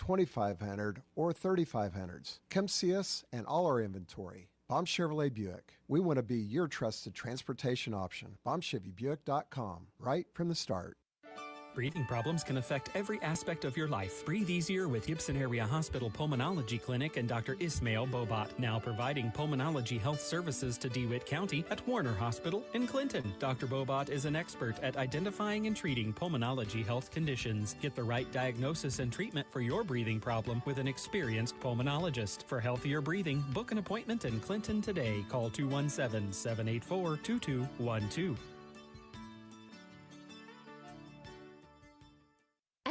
2500 or 3500s. Come see us and all our inventory. Baum Chevrolet Buick. We want to be your trusted transportation option. BaumChevyBuick.com, right from the start. Breathing problems can affect every aspect of your life. Breathe easier with Gibson Area Hospital Pulmonology Clinic and Dr. Ismail Bobat, now providing pulmonology health services to DeWitt County at Warner Hospital in Clinton. Dr. Bobat is an expert at identifying and treating pulmonology health conditions. Get the right diagnosis and treatment for your breathing problem with an experienced pulmonologist. For healthier breathing, book an appointment in Clinton today. Call 217-784-2212.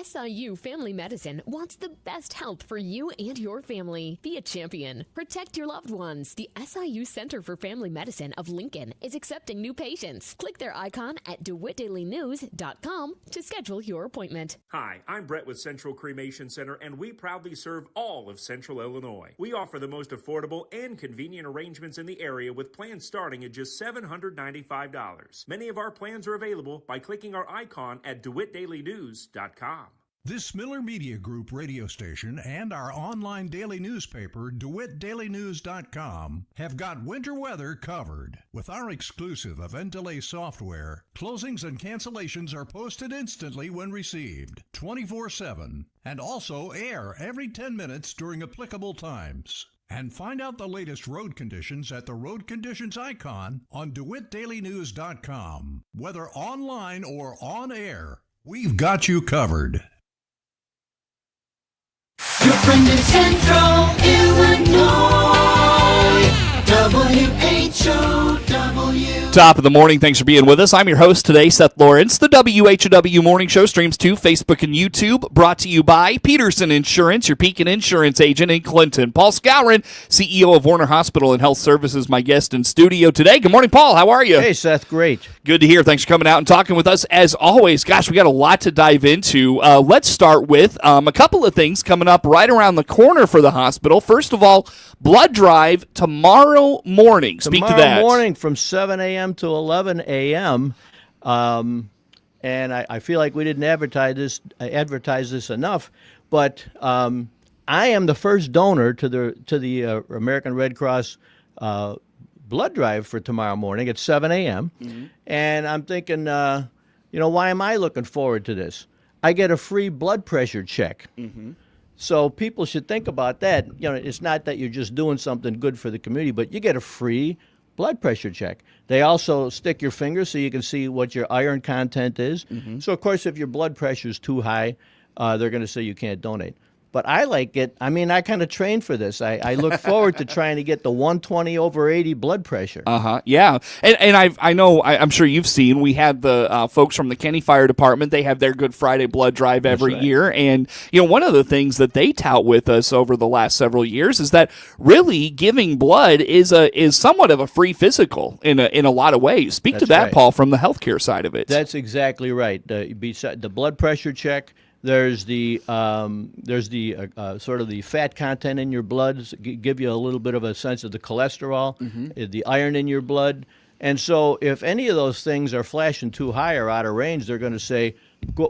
SIU Family Medicine wants the best health for you and your family. Be a champion. Protect your loved ones. The SIU Center for Family Medicine of Lincoln is accepting new patients. Click their icon at DeWittDailyNews.com to schedule your appointment. Hi, I'm Brett with Central Cremation Center, and we proudly serve all of Central Illinois. We offer the most affordable and convenient arrangements in the area with plans starting at just $795. Many of our plans are available by clicking our icon at DeWittDailyNews.com. This Miller Media Group radio station and our online daily newspaper, DeWittDailyNews.com, have got winter weather covered. With our exclusive event delay software, closings and cancellations are posted instantly when received, 24/7, and also air every 10 minutes during applicable times. And find out the latest road conditions at the road conditions icon on DeWittDailyNews.com. Whether online or on air, we've got you covered. Your friend in Central Illinois, WHOW. Top of the morning. Thanks for being with us. I'm your host today, Seth Lawrence. The WHOW Morning Show streams to Facebook and YouTube. Brought to you by Peterson Insurance, your Pekin Insurance agent in Clinton. Paul Skowron, CEO of Warner Hospital and Health Services, my guest in studio today. Good morning, Paul. How are you? Hey, Seth. Great. Good to hear. Thanks for coming out and talking with us. As always, gosh, we got a lot to dive into. Let's start with a couple of things coming up right around the corner for the hospital. First of all, blood drive tomorrow morning. Speak to that. Tomorrow morning from 7 a.m. to 11 a.m. And I feel like we didn't advertise this enough, but I am the first donor to the American Red Cross blood drive for tomorrow morning at 7 a.m. Mm-hmm. And I'm thinking, why am I looking forward to this? I get a free blood pressure check. Mm-hmm. So people should think about that. It's not that you're just doing something good for the community, but you get a free blood pressure check. They also stick your finger so you can see what your iron content is. Mm-hmm. So, of course, if your blood pressure is too high, they're going to say you can't donate. But I like it. I mean, I kind of trained for this. I look forward to trying to get the 120/80 blood pressure. Yeah. And I'm sure you've seen, we had the folks from the Kenny Fire Department. They have their Good Friday blood drive every year. And, one of the things that they tout with us over the last several years is that really giving blood is somewhat of a free physical in a lot of ways. Speak to that, right, Paul, from the healthcare side of it. That's exactly right. Beside the blood pressure check, there's the sort of the fat content in your blood, give you a little bit of a sense of the cholesterol, mm-hmm, the iron in your blood. And so if any of those things are flashing too high or out of range, they're going to say,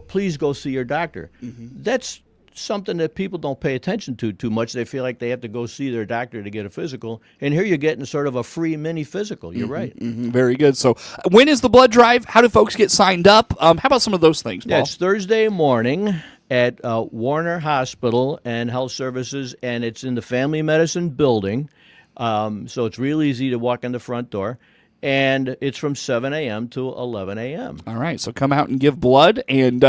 please go see your doctor. Mm-hmm. That's something that people don't pay attention to too much. They feel like they have to go see their doctor to get a physical. And here you're getting sort of a free mini physical. You're right. Mm-hmm. Very good. So when is the blood drive? How do folks get signed up? How about some of those things, Paul? Yeah, it's Thursday morning at Warner Hospital and Health Services, and it's in the Family Medicine building. So it's real easy to walk in the front door. And it's from 7 a.m. to 11 a.m. All right, so come out and give blood. And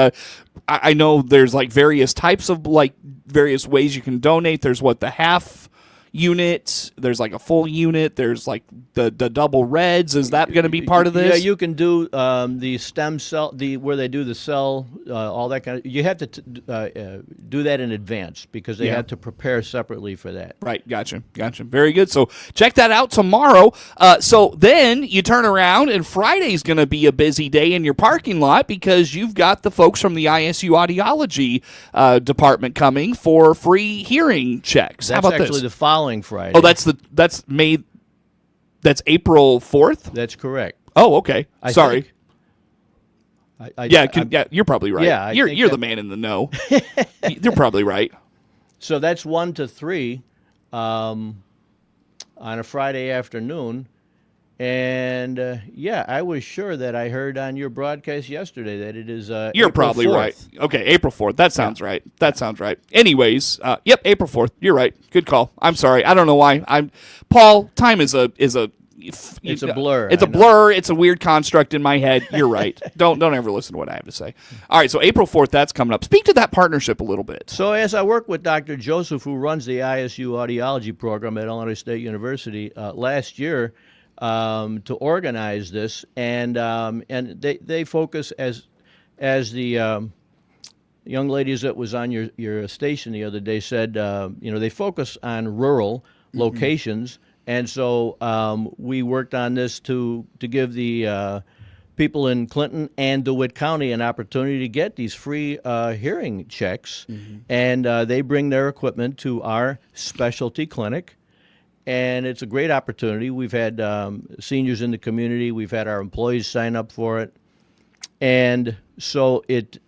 I know there's like various types of various ways you can donate. There's the half unit, there's like a full unit, there's like the double reds. Is that going to be part of this? Yeah, you can do the stem cell, where they do the cell, all that kind of. You have to do that in advance because they have to prepare separately for that. Right, gotcha. Very good. So check that out tomorrow. So then you turn around and Friday's going to be a busy day in your parking lot because you've got the folks from the ISU audiology department coming for free hearing checks. That's How about actually this? The following Friday. Oh, that's April 4th? That's correct. Oh, okay. Sorry. Yeah, you're probably right. Yeah, you're the man in the know. You're probably right. So that's 1 to 3 on a Friday afternoon. And I was sure that I heard on your broadcast yesterday that it is You're April probably 4th. right. Okay, April 4th. That sounds right. That sounds right. Anyways, yep, April 4th. You're right. Good call. I'm sorry. I don't know why. Paul, time is a It's a blur. It's a blur. It's a weird construct in my head. You're right. Don't ever listen to what I have to say. All right, so April 4th, that's coming up. Speak to that partnership a little bit. So as I work with Dr. Joseph, who runs the ISU audiology program at Illinois State University, last year to organize this, and they focus as the young ladies that was on your station the other day said, they focus on rural locations. And so we worked on this to give the people in Clinton and DeWitt County an opportunity to get these free hearing checks. And they bring their equipment to our specialty clinic. And it's a great opportunity. We've had seniors in the community. We've had our employees sign up for it. And so it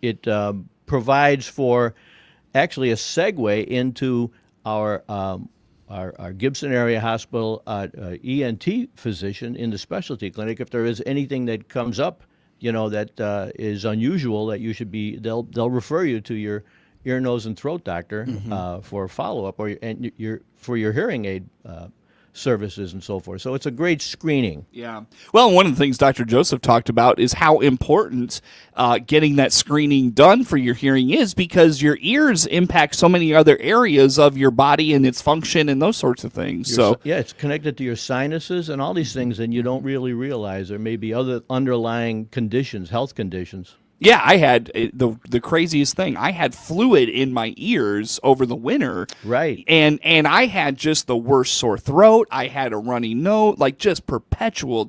provides for actually a segue into our Gibson Area Hospital ENT physician in the specialty clinic. If there is anything that comes up, that is unusual, that you should be, they'll refer you to your ear, nose, and throat doctor for follow-up for your hearing aid services and so forth. So it's a great screening. Yeah. Well, one of the things Dr. Joseph talked about is how important getting that screening done for your hearing is, because your ears impact so many other areas of your body and its function and those sorts of things. It's connected to your sinuses and all these things, and you don't really realize there may be other underlying conditions, health conditions. Yeah, I had the craziest thing. I had fluid in my ears over the winter. Right. And I had just the worst sore throat. I had a runny nose, like just perpetual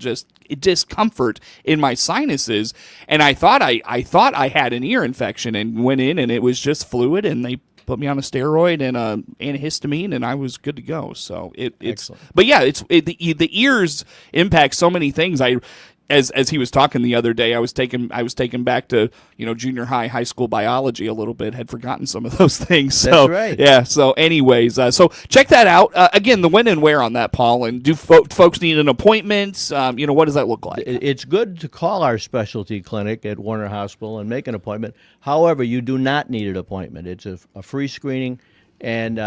discomfort in my sinuses. And I thought I had an ear infection, and went in and it was just fluid, and they put me on a steroid and a antihistamine, and I was good to go. So it's excellent. But yeah, the ears impact so many things. As he was talking the other day, I was taken back to junior high school biology a little bit. Had forgotten some of those things. So, that's right. Yeah. So, anyways, so check that out. Again, the when and where on that, Paul. And do folks need an appointment? What does that look like? It's good to call our specialty clinic at Warner Hospital and make an appointment. However, you do not need an appointment. It's a free screening, and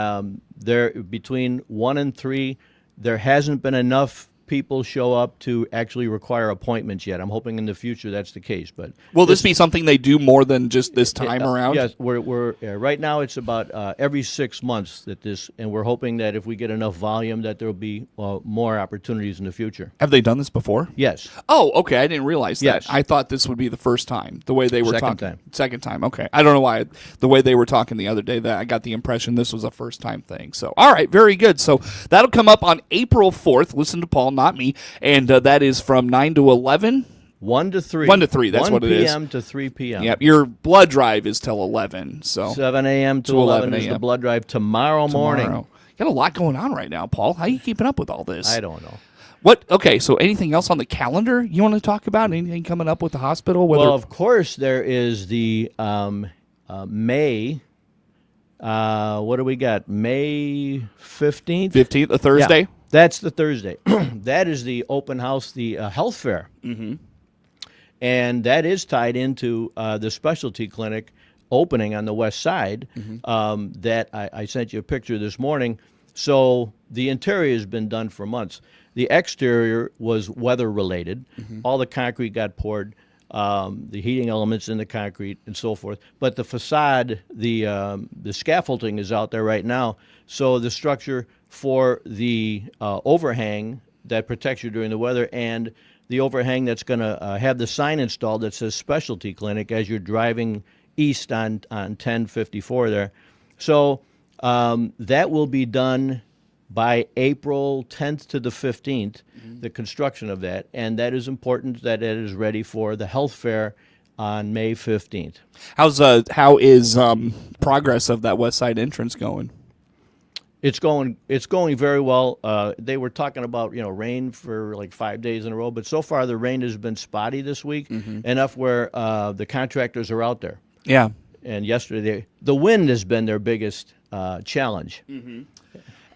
there between 1 and 3, there hasn't been enough people show up to actually require appointments yet. I'm hoping in the future that's the case. But will this be something they do more than just this time around? Yes, we're right now it's about every 6 months and we're hoping that if we get enough volume that there will be more opportunities in the future. Have they done this before? Yes. Oh, okay. I didn't realize that. Yes. I thought this would be the first time. The way they were Second talking. time. Second time. Okay. I don't know why. The way they were talking the other day, that I got the impression this was a first time thing. So, all right, very good. So that'll come up on April 4th. Listen to Paul, not me. And that is from 9 to 11? 1 to 3. 1 to 3, that's what it is. 1 p.m. to 3 p.m. Yep, your blood drive is till 11. So 7 a.m. to 11 is the blood drive tomorrow morning. You got a lot going on right now, Paul. How are you keeping up with all this? I don't know. Okay, so anything else on the calendar you want to talk about? Anything coming up with the hospital? Well, of course, there is the May... what do we got? May 15th? 15th, a Thursday? Yeah, that's the Thursday. That is the open house, the health fair. Mm-hmm. And that is tied into the specialty clinic opening on the west side that I sent you a picture this morning. So the interior has been done for months. The exterior was weather-related. Mm-hmm. All the concrete got poured. The heating elements in the concrete and so forth. But the facade, the scaffolding is out there right now. So the structure for the overhang that protects you during the weather, and the overhang that's going to have the sign installed that says specialty clinic as you're driving east on 1054 there. So that will be done by April 10th to the 15th, the construction of that. And that is important that it is ready for the health fair on May 15th. How is progress of that west side entrance going? It's going very well. They were talking about rain for like 5 days in a row, but so far the rain has been spotty this week, enough where the contractors are out there. Yeah. and yesterday the wind has been their biggest challenge.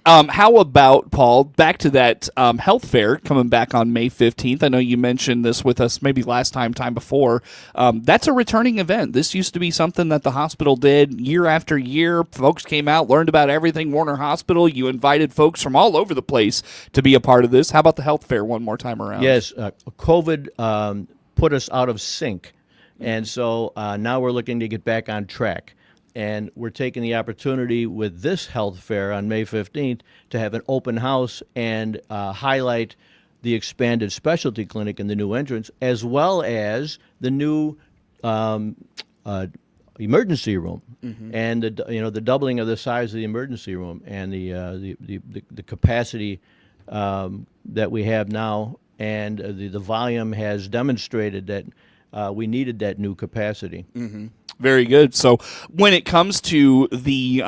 How about, Paul, back to that health fair coming back on May 15th? I know you mentioned this with us maybe last time before. That's a returning event. This used to be something that the hospital did year after year. Folks came out, learned about everything Warner Hospital. You invited folks from all over the place to be a part of this. How about the health fair one more time around? Yes, COVID put us out of sync, and so now we're looking to get back on track. And we're taking the opportunity with this health fair on May 15th to have an open house and highlight the expanded specialty clinic in the new entrance, as well as the new emergency room, and the doubling of the size of the emergency room and the capacity that we have now, and the volume has demonstrated that we needed that new capacity. Very good. So when it comes to the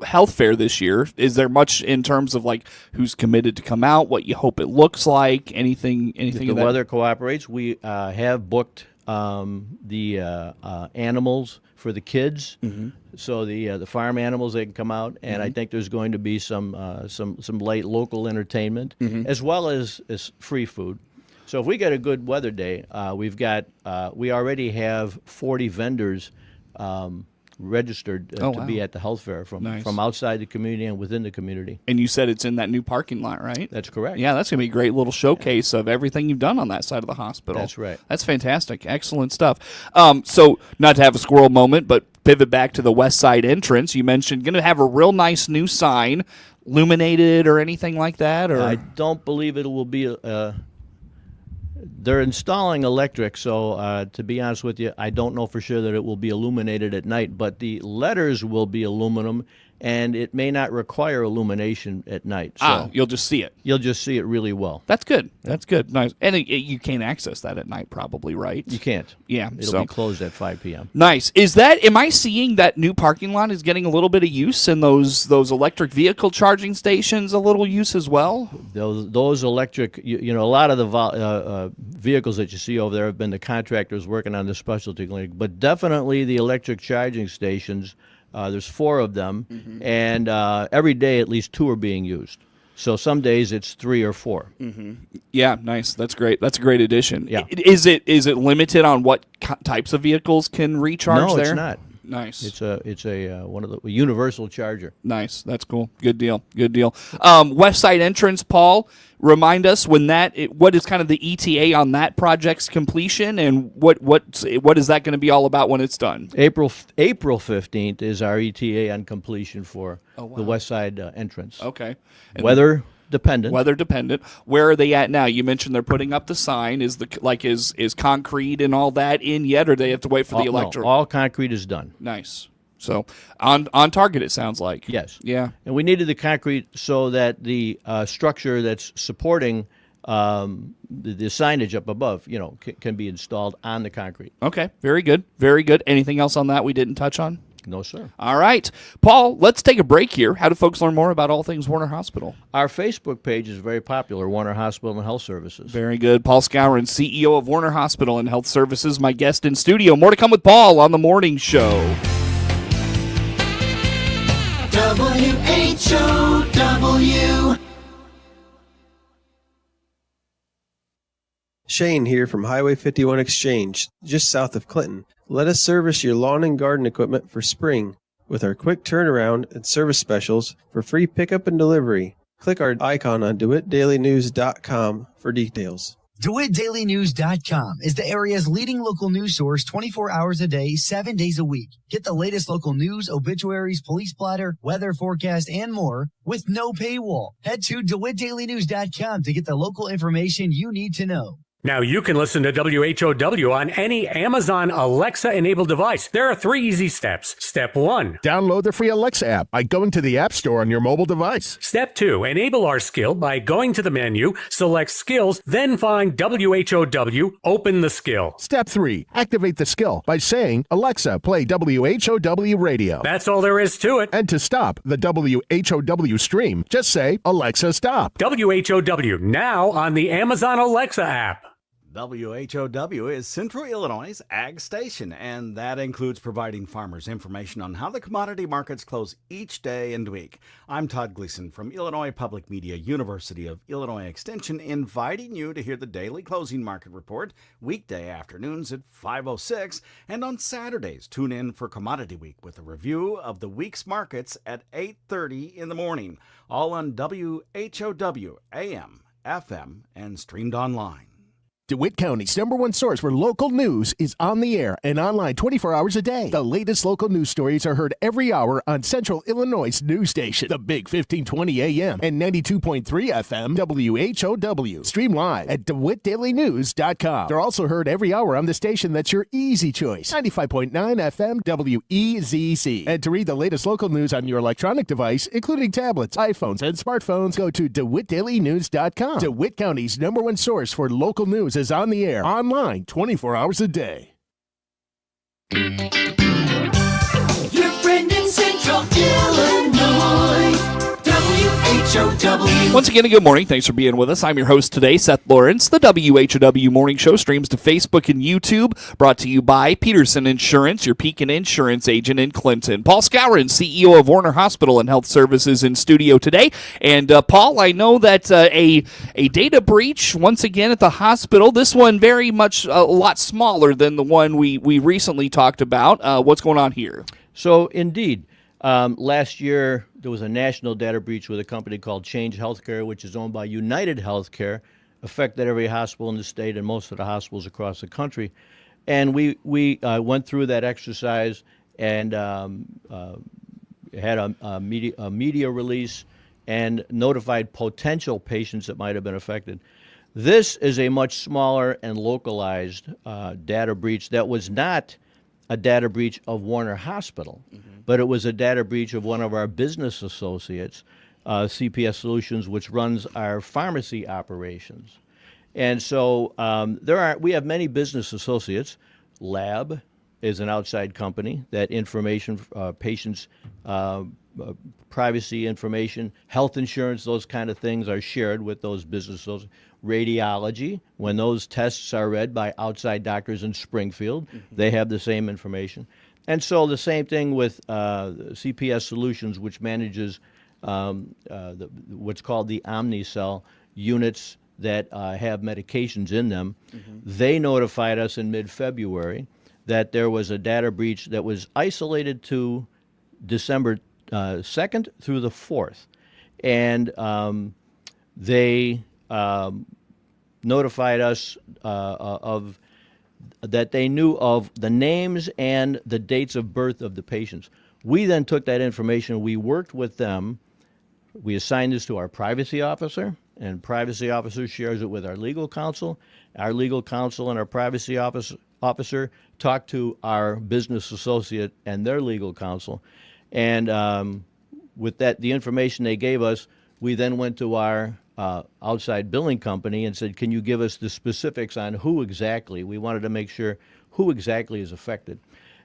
health fair this year, is there much in terms of like who's committed to come out, what you hope it looks like, anything? If the weather cooperates, we have booked the animals for the kids, so the farm animals, they can come out, and I think there's going to be some light local entertainment as well as free food. So if we get a good weather day, we already have 40 vendors registered to be at the health fair from outside the community and within the community. And you said it's in that new parking lot, right? That's correct. Yeah, that's going to be a great little showcase of everything you've done on that side of the hospital. That's right. That's fantastic. Excellent stuff. So not to have a squirrel moment, but pivot back to the west side entrance. You mentioned going to have a real nice new sign, illuminated or anything like that? Or I don't believe it will be they're installing electric, so to be honest with you, I don't know for sure that it will be illuminated at night, but the letters will be aluminum, and it may not require illumination at night. So you'll just see it. You'll just see it really well. That's good. That's good. Nice. And you can't access that at night probably, right? You can't. Yeah. It'll be closed at 5 p.m. Nice. Am I seeing that new parking lot is getting a little bit of use, and those electric vehicle charging stations a little use as well? Those electric, a lot of the vehicles that you see over there have been the contractors working on the specialty clinic, but definitely the electric charging stations. There's 4 of them, and every day at least 2 are being used. So some days it's 3 or 4. Yeah, nice. That's great. That's a great addition. Yeah. Is it limited on what types of vehicles can recharge there? No, it's not. Nice. It's a one of the universal charger. Nice. That's cool. Good deal. Good deal. West side entrance, Paul. Remind us what is kind of the ETA on that project's completion, and what is that going to be all about when it's done? April 15th is our ETA on completion for the west side entrance. Okay. And Weather dependent. Where are they at now? You mentioned they're putting up the sign. Is concrete and all that in yet, or do they have to wait for the electric? No, all concrete is done. Nice. So on target, it sounds like. Yes. Yeah. And we needed the concrete so that the structure that's supporting the signage up above, can be installed on the concrete. Okay. Very good. Very good. Anything else on that we didn't touch on? No, sir. All right. Paul, let's take a break here. How do folks learn more about all things Warner Hospital? Our Facebook page is very popular, Warner Hospital and Health Services. Very good. Paul Skowron, CEO of Warner Hospital and Health Services, my guest in studio. More to come with Paul on The Morning Show. WHOW. Shane here from Highway 51 Exchange, just south of Clinton. Let us service your lawn and garden equipment for spring with our quick turnaround and service specials for free pickup and delivery. Click our icon on DeWittDailyNews.com for details. DeWittDailyNews.com is the area's leading local news source 24 hours a day, 7 days a week. Get the latest local news, obituaries, police blotter, weather forecast, and more with no paywall. Head to DeWittDailyNews.com to get the local information you need to know. Now you can listen to WHOW on any Amazon Alexa-enabled device. There are 3 easy steps. Step 1. Download the free Alexa app by going to the App Store on your mobile device. Step 2. Enable our skill by going to the menu, select Skills, then find WHOW, open the skill. Step 3. Activate the skill by saying, Alexa, play WHOW radio. That's all there is to it. And to stop the WHOW stream, just say, Alexa, stop. WHOW, now on the Amazon Alexa app. WHOW is Central Illinois' Ag Station, and that includes providing farmers information on how the commodity markets close each day and week. I'm Todd Gleason from Illinois Public Media, University of Illinois Extension, inviting you to hear the daily closing market report weekday afternoons at 5:06, and on Saturdays tune in for Commodity Week with a review of the week's markets at 8:30 in the morning, all on WHOW AM, FM, and streamed online. DeWitt County's #1 source for local news is on the air and online 24 hours a day. The latest local news stories are heard every hour on Central Illinois' news station, the Big 1520 AM and 92.3 FM WHOW. Stream live at DeWittDailyNews.com. They're also heard every hour on the station that's your easy choice, 95.9 FM WEZC. And to read the latest local news on your electronic device, including tablets, iPhones, and smartphones, go to DeWittDailyNews.com. DeWitt County's #1 source for local news is on the air, online 24 hours a day. Your friend in Central Illinois, WHOW. Once again, good morning. Thanks for being with us. I'm your host today, Seth Lawrence. The WHOW Morning Show streams to Facebook and YouTube, brought to you by Peterson Insurance, your Pekin Insurance agent in Clinton. Paul Skowron, CEO of Warner Hospital and Health Services, in studio today. And Paul, I know that a data breach, once again at the hospital, this one very much a lot smaller than the one we recently talked about. What's going on here? So, indeed, last year there was a national data breach with a company called Change Healthcare, which is owned by United Healthcare, affected every hospital in the state and most of the hospitals across the country. And we went through that exercise and had a media release and notified potential patients that might have been affected. This is a much smaller and localized data breach that was not a data breach of Warner Hospital, but it was a data breach of one of our business associates, CPS Solutions, which runs our pharmacy operations. And so we have many business associates. Lab is an outside company that information, patients' privacy information, health insurance, those kind of things are shared with those business associates. Radiology, when those tests are read by outside doctors in Springfield, they have the same information. And so the same thing with CPS Solutions, which manages what's called the OmniCell units that have medications in them. They notified us in mid-February that there was a data breach that was isolated to December 2nd through the 4th. And they notified us of that they knew of the names and the dates of birth of the patients. We then took that information, we worked with them, we assigned this to our privacy officer, and privacy officer shares it with our legal counsel. Our legal counsel and our privacy officer talked to our business associate and their legal counsel. And with that, the information they gave us, we then went to our outside billing company and said, can you give us the specifics on who exactly? We wanted to make sure who exactly is affected.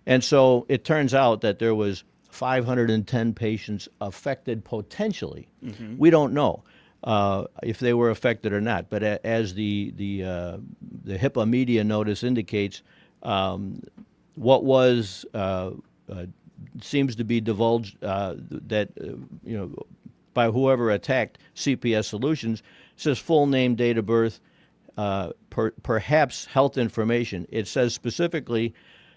And so it turns out that there was 510 patients affected potentially. We don't know if they were affected or not. But as the HIPAA media notice indicates, what was seems to be divulged that by whoever attacked CPS Solutions, says full name, date of birth, perhaps health information. It says specifically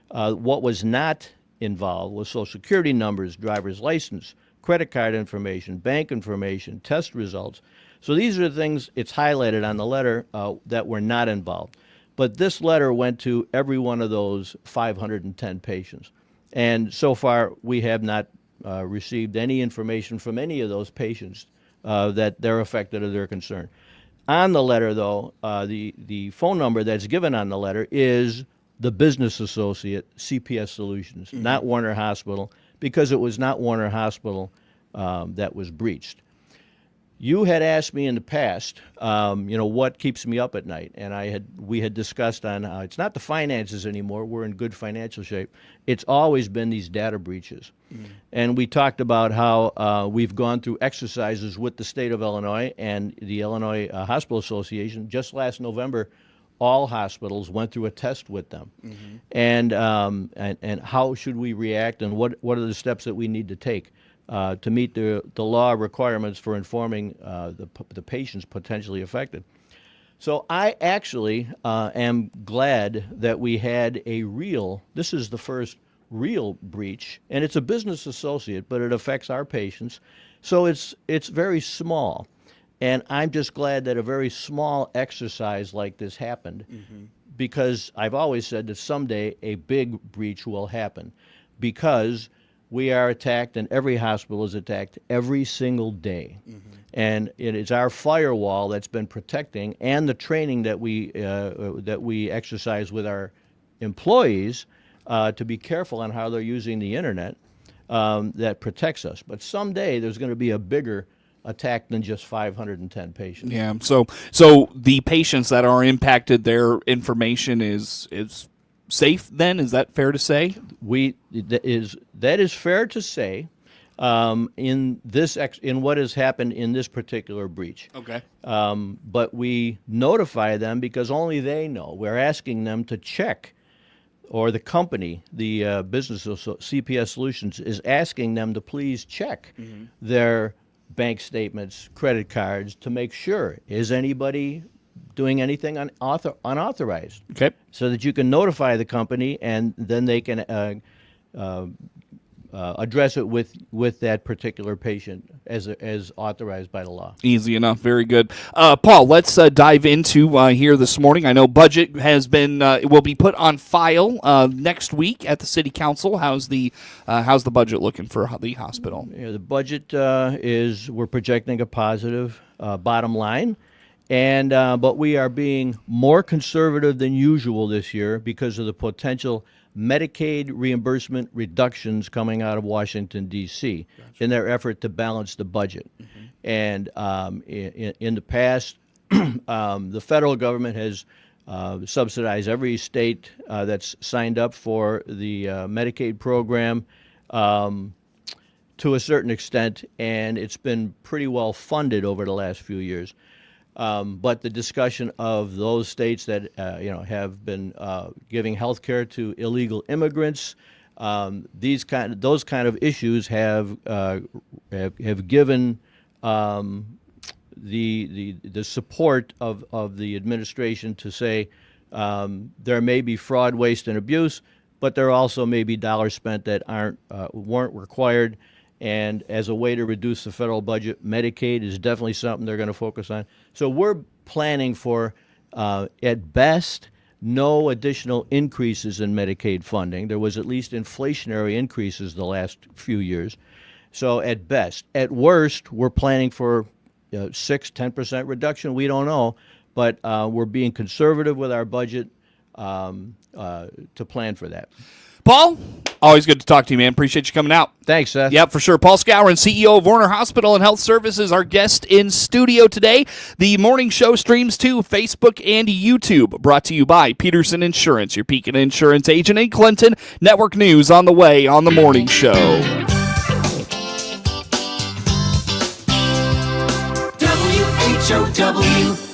what was not involved was Social Security numbers, driver's license, credit card information, bank information, test results. So these are the things it's highlighted on the letter that were not involved. But this letter went to every one of those 510 patients. And so far, we have not received any information from any of those patients that they're affected or they're concerned. On the letter, though, the phone number that's given on the letter is the business associate, CPS Solutions, not Warner Hospital, because it was not Warner Hospital that was breached. You had asked me in the past, what keeps me up at night, and we had discussed on how it's not the finances anymore. We're in good financial shape. It's always been these data breaches, and we talked about how we've gone through exercises with the state of Illinois and the Illinois Hospital Association. Just last November, all hospitals, went through a test with them, and how should we react, and what are the steps that we need to take to meet the law requirements for informing the patients potentially affected. So I actually am glad that we had this is the first real breach, and it's a business associate, but it affects our patients. So it's very small. And I'm just glad that a very small exercise like this happened, because I've always said that someday a big breach will happen, because we are attacked, and every hospital is attacked every single day. And it is our firewall that's been protecting, and the training that we exercise with our employees to be careful on how they're using the internet, that protects us. But someday there's going to be a bigger attack than just 510 patients. Yeah. So the patients that are impacted, their information is safe. Then is that fair to say? That is fair to say. In what has happened in this particular breach. Okay. But we notify them because only they know. We're asking them to check, or the company, the business, CPS Solutions, is asking them to please check their bank statements, credit cards, to make sure, is anybody doing anything unauthorized? Okay. So that you can notify the company, and then they can address it with that particular patient as authorized by the law. Easy enough. Very good. Paul, let's dive into here this morning. I know budget has been will be put on file next week at the city council. How's the budget looking for the hospital? Yeah, the budget we're projecting a positive bottom line. And but we are being more conservative than usual this year because of the potential Medicaid reimbursement reductions coming out of Washington, D.C. in their effort to balance the budget. And in the past, the federal government has subsidized every state that's signed up for the Medicaid program to a certain extent, and it's been pretty well funded over the last few years. But the discussion of those states that have been giving health care to illegal immigrants, those kind of issues have given the support of the administration to say there may be fraud, waste, and abuse, but there also may be dollars spent that weren't required. And as a way to reduce the federal budget, Medicaid is definitely something they're going to focus on. So we're planning for, at best, no additional increases in Medicaid funding. There was at least inflationary increases the last few years. So at best. At worst, we're planning for 6-10% reduction. We don't know. But we're being conservative with our budget to plan for that. Paul, always good to talk to you, man. Appreciate you coming out. Thanks, Seth. Yep, for sure. Paul Skowron, CEO of Warner Hospital and Health Services, our guest in studio today. The morning show streams to Facebook and YouTube, brought to you by Peterson Insurance, your Pekin Insurance agent in Clinton. Network news on the way on the morning show. WHOW.